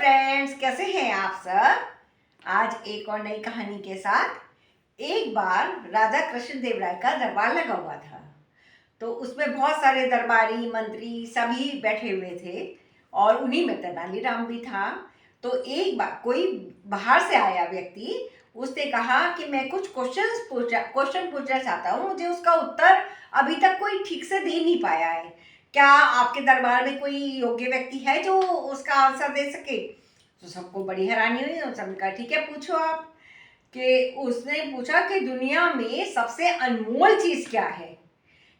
Friends, कैसे हैं आप सब। आज एक और नई कहानी के साथ। एक बार राजा कृष्णदेव राय का दरबार लगा हुआ था। तो उसमें बहुत सारे दरबारी मंत्री सभी बैठे हुए थे और उन्हीं में तेनालीराम भी था। तो एक बार कोई बाहर से आया व्यक्ति, उसने कहा कि मैं कुछ क्वेश्चन पूछना चाहता हूँ, मुझे उसका उत्तर अभी तक कोई ठीक से दे नहीं पाया है। क्या आपके दरबार में कोई योग्य व्यक्ति है जो उसका आंसर दे सके। तो सबको बड़ी हैरानी हुई और सबने कहा ठीक है, पूछो आप। कि उसने पूछा कि दुनिया में सबसे अनमोल चीज क्या है।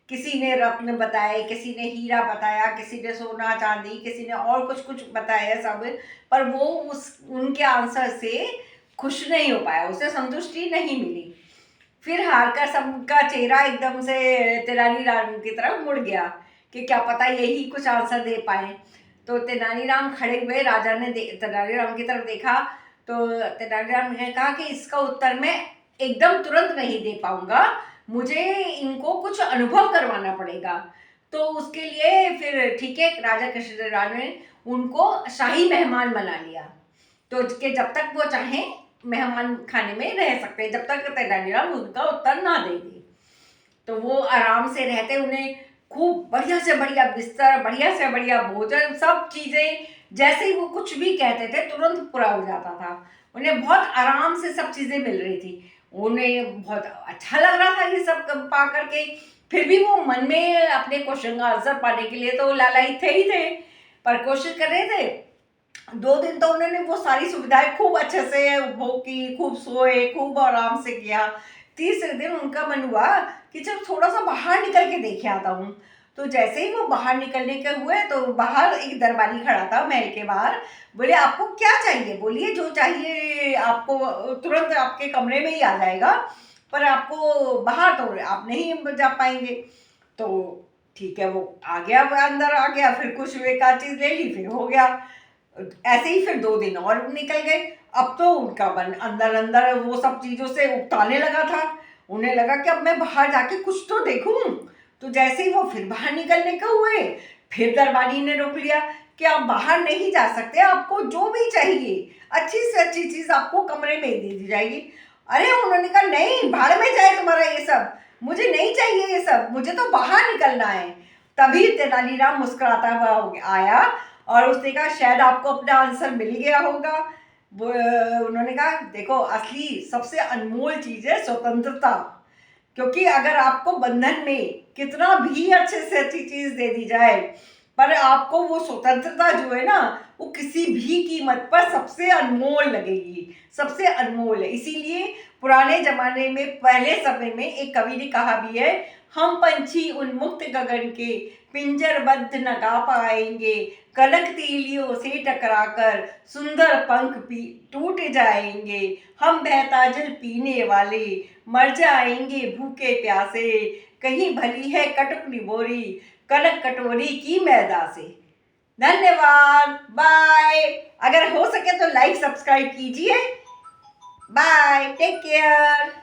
किसी ने रत्न बताए, किसी ने हीरा बताया, किसी ने सोना चांदी, किसी ने और कुछ कुछ बताया सब। पर वो उनके आंसर से खुश नहीं हो पाया, उसे संतुष्टि नहीं मिली। फिर हार कर सबका चेहरा एकदम से तेनालीराम की तरफ मुड़ गया कि क्या पता यही कुछ आंसर दे पाए। तो तेनालीराम खड़े हुए, राजा ने तेनालीराम की तरफ देखा। तो तेनालीराम ने कहा कि इसका उत्तर मैं एकदम तुरंत नहीं दे पाऊंगा, मुझे इनको कुछ अनुभव करवाना पड़ेगा। तो उसके लिए फिर ठीक है, राजा कृष्णदेव ने उनको शाही मेहमान बना लिया। तो कि जब तक वो चाहें मेहमान खाने में रह सकते हैं, जब तक तेनालीराम उनका उत्तर ना देंगे। तो वो आराम से रहते, उन्हें खूब बढ़िया से बढ़िया बिस्तर, बढ़िया से बढ़िया भोजन, सब चीज़ें जैसे ही वो कुछ भी कहते थे तुरंत पूरा हो जाता था। उन्हें बहुत आराम से सब चीज़ें मिल रही थी। उन्हें बहुत अच्छा लग रहा था ये सब पा करके। फिर भी वो मन में अपने क्वेश्चन का आंसर पाने के लिए तो लालायित थे ही थे, पर कोशिश कर रहे थे। 2 दिन तो उन्होंने वो सारी सुविधाएं खूब अच्छे से उपभोग की, खूब सोए, खूब आराम से किया। तीसरे दिन उनका मन हुआ कि चल थोड़ा सा बाहर निकल के देखे आता हूँ। तो जैसे ही वो बाहर निकलने के हुए तो बाहर एक दरबारी खड़ा था महल के बाहर। बोले आपको क्या चाहिए, बोलिए जो चाहिए आपको तुरंत आपके कमरे में ही आ जाएगा, पर आपको बाहर तो आप नहीं जा पाएंगे। तो ठीक है, वो आ गया, वो अंदर आ गया, फिर कुछ एक आध चीज ले ली, फिर हो गया। ऐसे ही फिर 2 दिन और निकल गए। अब तो उनका मन अंदर अंदर वो सब चीजों से उकताने लगा था। उन्हें लगा कि अब मैं बाहर जाके कुछ तो देखूं। तो जैसे ही वो फिर बाहर निकलने के हुए, फिर दरबारी ने रोक लिया कि आप बाहर नहीं जा सकते, आपको जो भी चाहिए अच्छी से अच्छी चीज आपको कमरे में दे दी जाएगी। अरे उन्होंने कहा नहीं, भाड़ में जाए तुम्हारा ये सब, मुझे नहीं चाहिए ये सब, मुझे तो बाहर निकलना है। तभी तेनालीराम मुस्कुराता हुआ आया और उसने कहा शायद आपको अपना आंसर मिल गया होगा। वो उन्होंने कहा देखो, असली सबसे अनमोल चीज है स्वतंत्रता। क्योंकि अगर आपको बंधन में कितना भी अच्छे से अच्छी चीज दे दी जाए, पर आपको वो स्वतंत्रता जो है ना, वो किसी भी कीमत पर सबसे अनमोल लगेगी, सबसे अनमोल है। इसीलिए पुराने जमाने में, पहले समय में एक कवि ने कहा भी है, हम पंछी उन्मुक्त गगन के पिंजरबद्ध न गा पाएंगे, कनक तीलियों से टकराकर सुंदर पंख टूट जाएंगे, हम बहता जल पीने वाले मर जाएंगे भूखे प्यासे, कहीं भली है कटक निबोरी कनक कटोरी की मैदा से। धन्यवाद, बाय। अगर हो सके तो लाइक सब्सक्राइब कीजिए। Bye, take care.